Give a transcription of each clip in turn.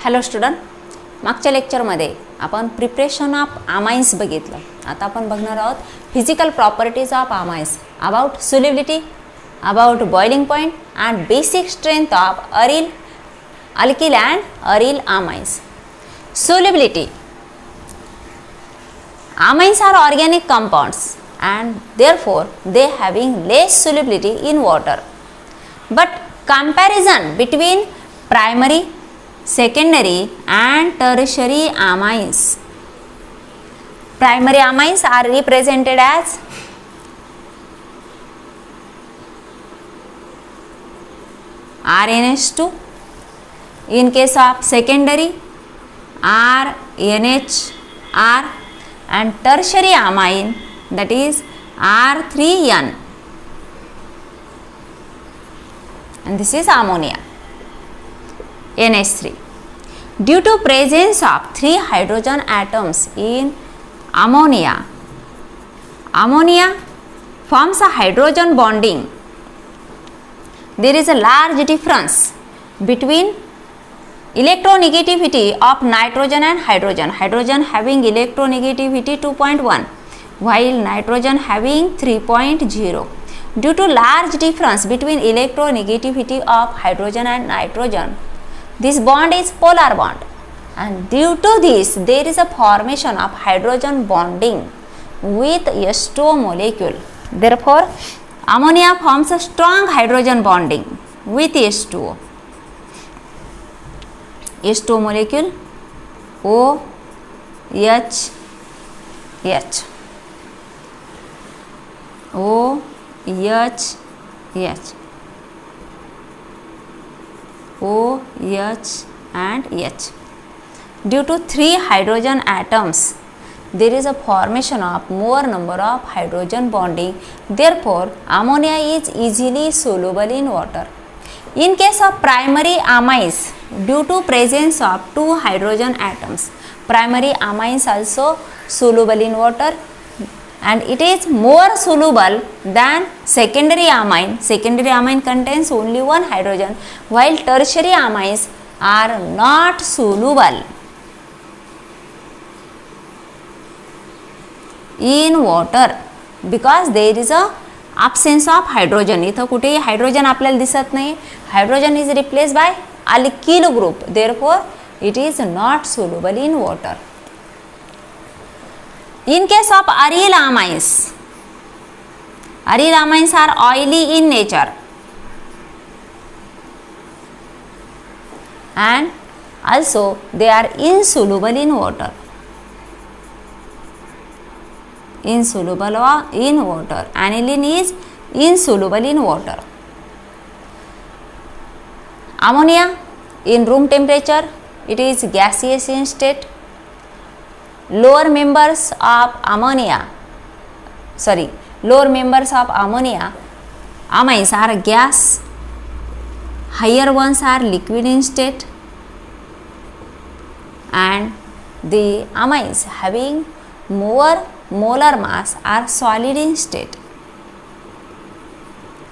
Hello student, मागच्या लेक्चरमध्ये आपण प्रिपरेशन ऑफ अमाइन्स बघितलं. आता आपण बघणार आहोत physical properties of amines, about solubility, about boiling point and basic strength of aryl, alkyl and aryl amines. Solubility. Amines are organic compounds and therefore they having less solubility in water. But comparison between primary, secondary and tertiary amines. Primary amines are represented as RNH2. In case of secondary, RNHR, and tertiary amine, that is R3N, and this is ammonia, NH3. Due to presence of 3 hydrogen atoms in ammonia, ammonia forms a hydrogen bonding. There is a large difference between electronegativity of nitrogen and hydrogen. Hydrogen having electronegativity 2.1 while nitrogen having 3.0. Due to large difference between electronegativity of hydrogen and nitrogen, this bond is polar bond, and due to this there is a formation of hydrogen bonding with H2O molecule. Therefore, ammonia forms a strong hydrogen bonding with H2O. H2O molecule OH, OH, OH and H. Due to 3 hydrogen atoms, there is a formation of more number of hydrogen bonding. Therefore, ammonia is easily soluble in water. In case of primary amines, due to presence of 2 hydrogen atoms, primary amines also soluble in water, and it is more soluble than secondary amine. Secondary amine contains only 1 hydrogen, while tertiary amines are not soluble in water because there is a absence of hydrogen. इथं कुठेही hydrogen आपल्याला दिसत नाही. Hydrogen is replaced by alkyl group. Therefore, it is not soluble in water. In case of aryl amines are oily in nature and also they are insoluble in water. Insoluble in water. Aniline is insoluble in water. Ammonia in room temperature, it is gaseous in state. Lower members of ammonia amines are gas, higher ones are liquid in state, and the amines having more molar mass are solid in state.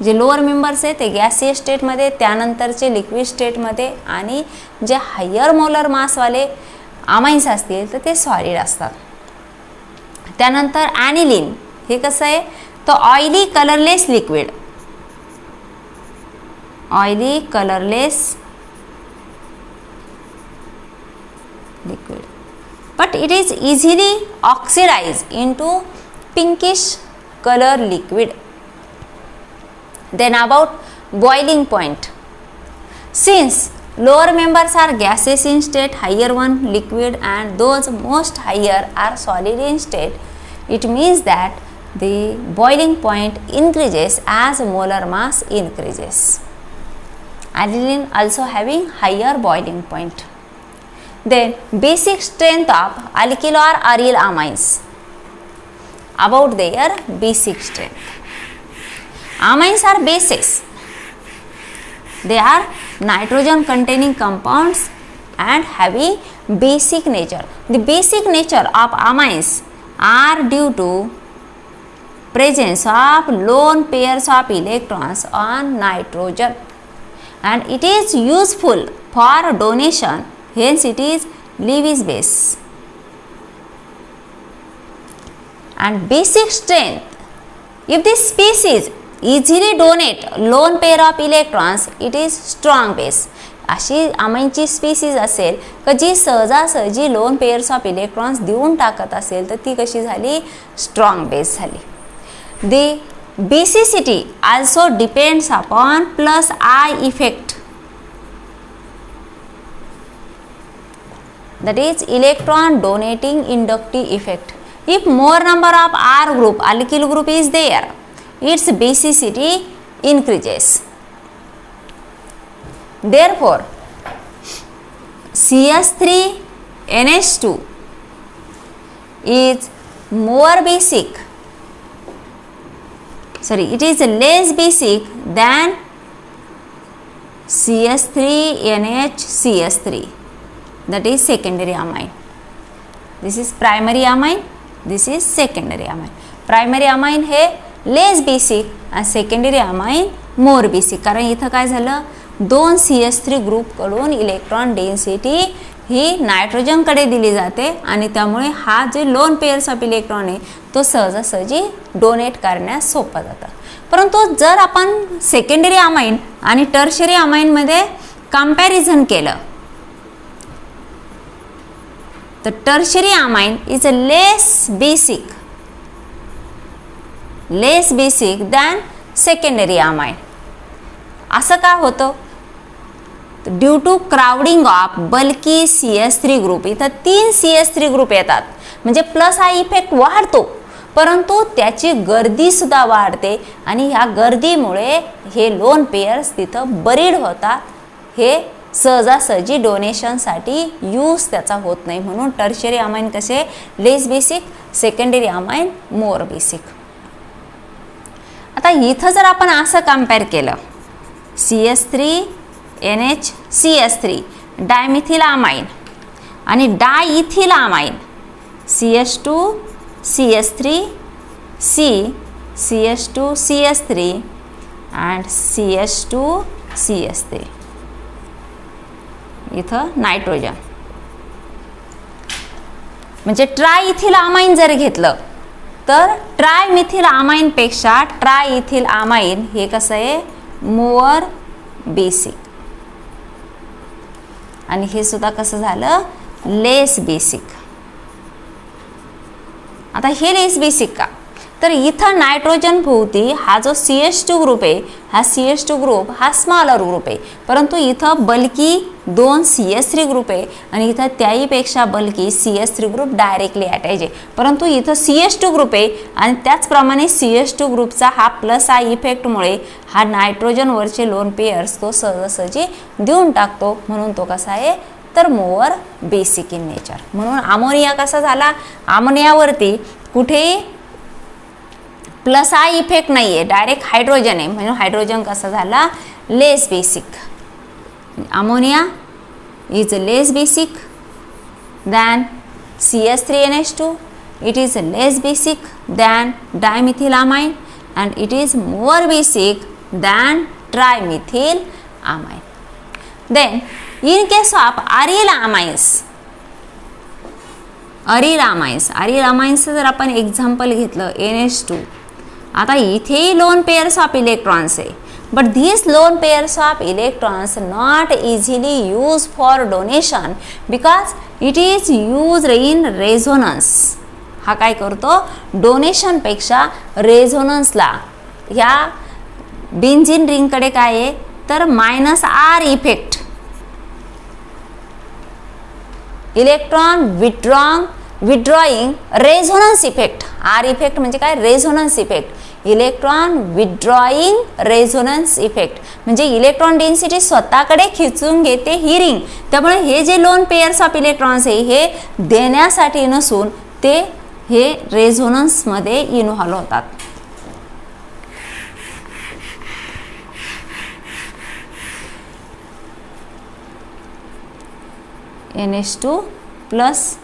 जे lower members आहे ते gaseous स्टेटमध्ये, त्यानंतरचे liquid स्टेटमध्ये, आणि जे higher molar मासवाले amines असतील तर ते सॉलिड असतात. त्यानंतर ॲनिलिन हे कसं आहे, तो oily colourless liquid, oily colourless liquid, but it is easily oxidized into pinkish color liquid. Then about boiling point, since lower members are gaseous in state, higher one liquid, and those most higher are solid in state, it means that the boiling point increases as molar mass increases. Aniline also having higher boiling point. Then basic strength of alkyl or aryl amines. About their basic strength. Amines are bases. They are nitrogen containing compounds and having basic nature. The basic nature of amines are due to presence of lone pairs of electrons on nitrogen, and it is useful for donation hence it is Lewis base. And basic strength, if this species easily donate lone pair of electrons, it is strong base. अशी अमाईनची species असेल का जी सहजासहजी lone pairs of electrons देऊन टाकत असेल तर ती कशी झाली, स्ट्रॉंग बेस झाली. The basicity also depends upon plus I effect, that is electron donating inductive effect. If more number of R group, alkyl group is there, its basicity increases. Therefore CS3NH2 is more basic, it is less basic than CS3NHCS3, that is secondary amine. This is primary amine, this is secondary amine. Primary amine हे less basic आणि secondary amine more basic. कारण इथं काय झालं, दोन CS3 ग्रुपकडून electron density ही नायट्रोजनकडे दिली जाते आणि त्यामुळे हा जे लोन पेयर्स ऑफ इलेक्ट्रॉन आहे तो सहजासहजी डोनेट करण्यास सोपा जातं. परंतु जर आपण सेकंडरी अमाइन आणि टर्शरी अमाइनमध्ये कंपॅरिझन केलं तर tertiary amine is less basic than secondary amine. असं का होतं, due to crowding of bulky CS3 group. इथं 3 CS3 ग्रुप येतात म्हणजे प्लस हा इफेक्ट वाढतो, परंतु त्याची गर्दी सुद्धा वाढते आणि ह्या गर्दीमुळे हे लोन पेयर्स तिथं बरीड होतात. हे सहजासहजी डोनेशनसाठी यूज त्याचा होत नाही. म्हणून टर्शरी अमाइन कसे less basic, secondary amine more basic. आता इथं जर आपण असं कंपेअर केलं CS3NHCS3 डायमिथिल अमाइन आणि डायइथिल amine CH2CH3C CH2CH3 and CH2CH3 इथं नायट्रोजन म्हणजे ट्रायइथिल अमाइन जर घेतलं तर ट्रायमिथिल अमाइन पेक्षा ट्रायइथिल अमाइन हे कसं आहे मोर बेसिक आणि हे सुद्धा कसं झालं लेस बेसिक. आता हे लेस बेसिक का, तर इथं नायट्रोजन भोवती हा जो CH2 ग्रुप आहे हा CH2 ग्रुप हा स्मॉलर ग्रुप आहे, परंतु इथं बल्की 2 CS3 ग्रुप आहे आणि इथं त्याहीपेक्षा bulky CS3 group directly attach आहे. परंतु इथं CH2 ग्रुप आहे आणि त्याचप्रमाणे CH2 ग्रुपचा हा प्लस आय इफेक्टमुळे हा नायट्रोजनवरचे लोन पेयर्स तो सहजासहजी देऊन टाकतो, म्हणून तो कसा आहे तर मोर बेसिक इन नेचर. म्हणून अमोनिया कसा झाला, अमोनियावरती कुठेही प्लस आय इफेक्ट नाही आहे, डायरेक्ट हायड्रोजन आहे, म्हणून हायड्रोजन कसा झाला less basic. Ammonia is less basic than CS3NH2, it is less basic than dimethyl amine and it is more basic than trimethyl amine. Then in case of aryl amines जर आपण example घेतलं NH2, आता इथेही lone pairs of electrons आहे, but these lone pairs of electrons not easily used for donation because it is used in resonance. हा काय करतो donation पेक्षा रेझोनन्सला ह्या बेन्झीन रिंगकडे काय आहे तर -R effect, electron withdrawing resonance effect. R effect म्हणजे काय resonance effect, electron withdrawing resonance effect म्हणजे इलेक्ट्रॉन डेन्सिटी स्वतःकडे खिचून घेते ही रिंग. त्यामुळे हे जे लोन पेयर्स ऑफ इलेक्ट्रॉन्स आहे हे देण्यासाठी नसून ते हे रेझोनन्समध्ये इन्व्हॉल्व होतात. NH2 प्लस,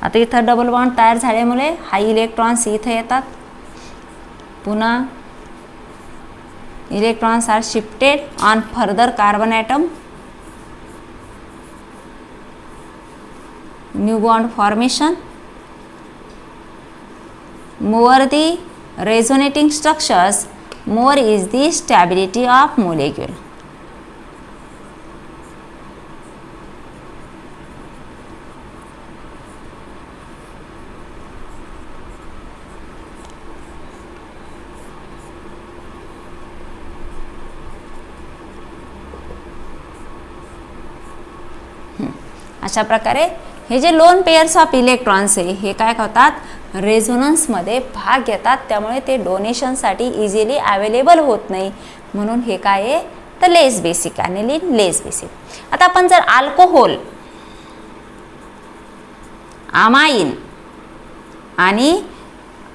आता इथं डबल बॉन्ड तयार झाल्यामुळे हा इलेक्ट्रॉन्स इथे येतात, पुन्हा electrons are shifted on further carbon atom new bond formation, more the resonating structures, more is the stability of molecule. अशा प्रकारे हे जे लोन पेयर्स ऑफ इलेक्ट्रॉन्स आहे हे काय होतात, रेझोनन्समध्ये भाग घेतात, त्यामुळे ते डोनेशनसाठी इझिली अवेलेबल होत नाही, म्हणून हे काय आहे तर लेस बेसिक, ॲनिलीन लेस बेसिक. आता आपण जर अल्कोहोल, अमाइन आणि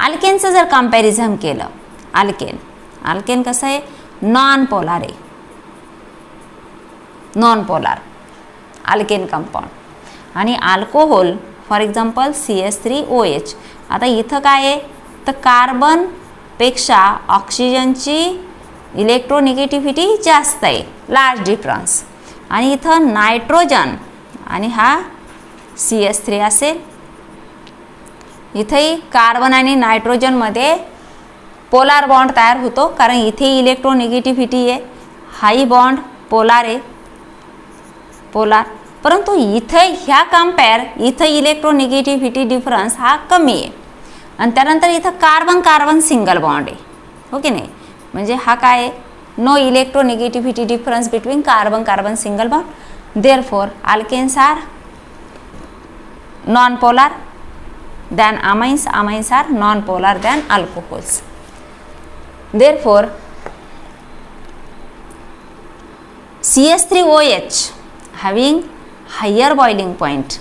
अल्केनचं जर कंपॅरिझन केलं, अल्केन कसं आहे, नॉन पोलार आहे, नॉन पोलार अल्केन कंपाऊंड, आणि अल्कोहोल फॉर एक्झाम्पल CH3OH. आता इथं काय आहे तर कार्बनपेक्षा ऑक्सिजनची इलेक्ट्रोनिगेटिव्हिटी जास्त आहे, लार्ज डिफरन्स, आणि इथं नायट्रोजन आणि हा CH3 असेल. इथेही कार्बन आणि नायट्रोजनमध्ये पोलार बॉन्ड तयार होतो, कारण इथे इलेक्ट्रोनिगेटिव्हिटी आहे, हाई बॉन्ड पोलार आहे, पोलार. परंतु इथे ह्या कंपेअर इथं इलेक्ट्रोनिगेटिव्हिटी डिफरन्स हा कमी आहे, आणि त्यानंतर इथं कार्बन कार्बन सिंगल बॉन्ड आहे, हो की नाही, म्हणजे हा काय आहे, no electronegativity difference between carbon carbon single bond. Therefore alkanes are non polar than amines, amines are non polar than alcohols. Therefore CH3OH having higher boiling point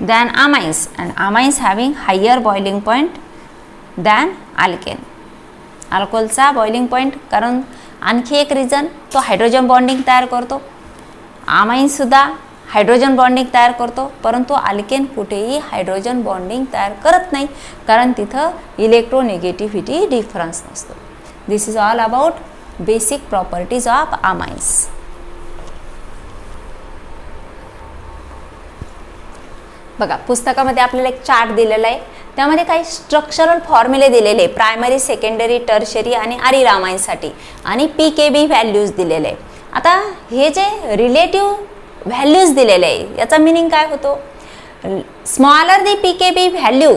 than amines, and amines having higher boiling point than alkane. अल्कोहोलचा boiling point, कारण आणखी एक reason तो hydrogen bonding तयार करतो, आमाईनसुद्धा hydrogen bonding तयार करतो, परंतु अल्केन कुठेही हायड्रोजन बॉन्डिंग तयार करत नाही, कारण तिथं इलेक्ट्रोनिगेटिव्हिटी डिफरन्स नसतो. This is all about basic properties of amines. बघा पुस्तकामध्ये आपल्याला एक चार्ट दिलेला आहे, त्यामध्ये काही स्ट्रक्चरल फॉर्म्युले दिलेले आहे प्रायमरी, सेकंडरी, टर्शरी आणि अरिरामाइनसाठी, आणि PKB व्हॅल्यूज दिलेले आहे. आता हे जे रिलेटिव्ह व्हॅल्यूज दिलेले आहे याचा मिनिंग काय होतो, smaller the PKB value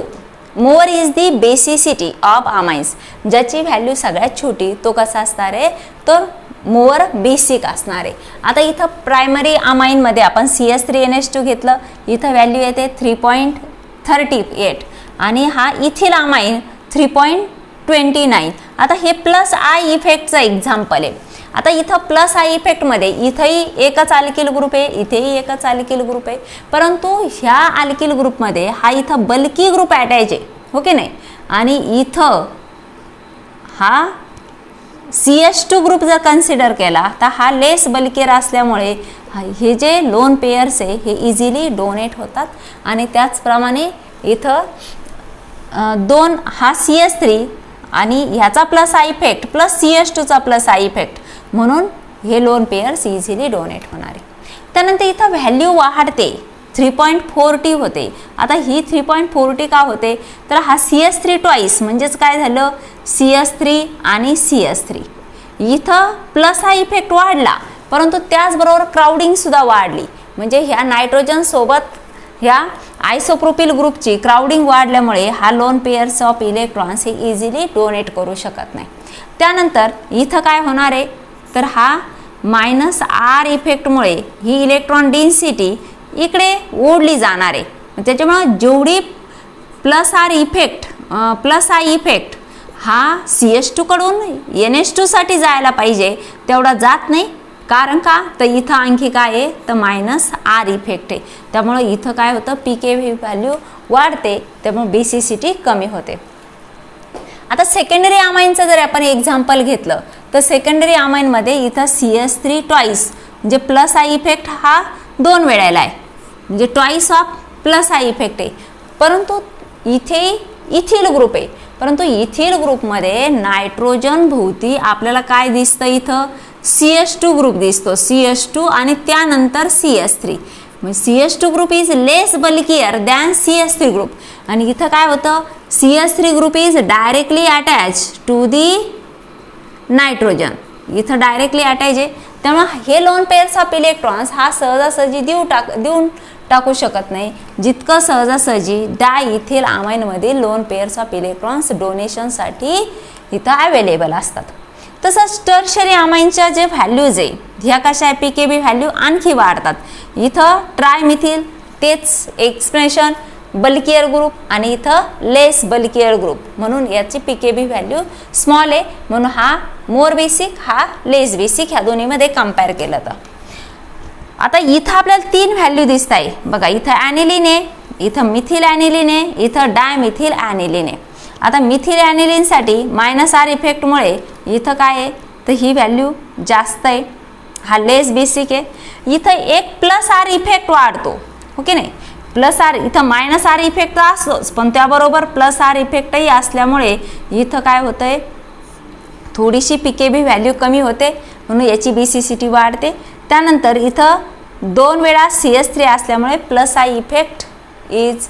more is the basicity of amines. ज्याची व्हॅल्यू सगळ्यात छोटी तो कसा असणार आहे, तर मोर बेसिक असणार आहे. आता इथं प्रायमरी अमाइनमध्ये आपण CH3NH2 घेतलं, इथं व्हॅल्यू येते 3.38, आणि हा इथिल अमाइन 3.29. आता हे प्लस आय इफेक्टचं एक्झाम्पल आहे. आता इथं प्लस आय इफेक्टमध्ये इथंही एकच अल्किल ग्रुप आहे, इथेही एकच अल्किल ग्रुप आहे, परंतु ह्या अल्किल ग्रुपमध्ये हा इथं बल्की ग्रुप अटॅच आहे, हो की नाही, आणि इथं हा CH2 ग्रुप जर कन्सिडर केला तर हा लेस बल्केर असल्यामुळे हे जे लोन पेयर्स आहे हे इझिली डोनेट होतात. आणि त्याचप्रमाणे इथं दोन हा CH3 आणि ह्याचा प्लस आय इफेक्ट प्लस CH2चा प्लस आय इफेक्ट, म्हणून हे लोन पेयर्स इझिली डोनेट होणार आहे. त्यानंतर इथं व्हॅल्यू वाढते, 3.40 होते. आता ही 3.40 का होते, तर हा CH3 ट्वाईस म्हणजेच काय झालं, CH3 आणि CH3 इथं प्लस हा इफेक्ट वाढला, परंतु त्याचबरोबर क्राउडिंगसुद्धा वाढली, म्हणजे ह्या नायट्रोजन सोबत ह्या आयसोप्रोपिल ग्रुपची क्राउडिंग वाढल्यामुळे हा लोन पेयर्स ऑफ इलेक्ट्रॉन्स हे इझिली डोनेट करू शकत नाही. त्यानंतर इथं काय होणार आहे, तर हा -R इफेक्टमुळे ही इलेक्ट्रॉन डेन्सिटी इकडे ओढली जाणार आहे. त्याच्यामुळे जेवढी प्लस आय इफेक्ट हा CH2 कडून NH2 साठी जायला पाहिजे तेवढा जात नाही. कारण का, तर इथं आणखी काय आहे, तर -R इफेक्ट आहे. त्यामुळे इथं काय होतं, PKB व्हॅल्यू वाढते, त्यामुळे बेसिसिटी कमी होते. आता सेकंडरी अमाइनचं जर आपण एक्झाम्पल घेतलं तर सेकंडरी अमाइनमध्ये इथं CH3 ट्वाईस म्हणजे प्लस आय इफेक्ट हा 2 वेळेला आहे, म्हणजे twice of plus I effect आहे. परंतु इथे इथिल ग्रुप आहे, परंतु इथिल ग्रुपमध्ये नायट्रोजन भोवती आपल्याला काय दिसतं, इथं CH2 ग्रुप दिसतो, CH2 आणि त्यानंतर CH3. मग CH2 group is less bulkier than CH3 group. आणि इथं काय होतं, CH3 group is directly attach to the nitrogen. इथं डायरेक्टली अटॅच आहे, त्यामुळे हे लोन पेअर्स ऑफ इलेक्ट्रॉन्स हा सहजासहजी देऊन टाकू शकत नाही जितकं सहजासहजी डायइथिल अमाइनमध्ये लोन पेअर्स ऑफ इलेक्ट्रॉन्स डोनेशनसाठी इथं अवेलेबल असतात. तसंच टर्शरी अमाइनच्या जे व्हॅल्यूज आहे ह्या कशा आहे, PKB व्हॅल्यू आणखी वाढतात. इथं ट्रायमिथिल तेच एक्सप्रेशन बल्कियर ग्रुप आणि इथं लेस बल्कियर ग्रुप, म्हणून याची PKB व्हॅल्यू स्मॉल आहे, म्हणून हा मोर बेसिक हा लेस बेसिक, ह्या दोन्हीमध्ये कम्पेअर केलं तर. आता इथं आपल्याला 3 व्हॅल्यू दिसत आहे बघा. इथं ॲनिलिन आहे, इथं मिथिल ॲनिलिन आहे, इथं डायमिथिल ॲनिलिन आहे. आता मिथिल ॲनिलिनसाठी -R इफेक्टमुळे इथं काय आहे तर ही व्हॅल्यू जास्त आहे, हा लेस बेसिक आहे. इथं एक +R इफेक्ट वाढतो, हो की नाही. +R इथं -R इफेक्ट असतोच, पण त्याबरोबर +R इफेक्टही असल्यामुळे इथं काय होतंय, थोडीशी PKB व्हॅल्यू कमी होते, म्हणून याची BCCT वाढते. त्यानंतर इथं 2 वेळा CH3 असल्यामुळे +I effect is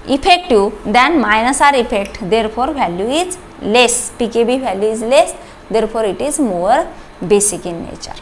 effective than -R effect, therefore value is less, PKB value is less, therefore it is more basic in nature.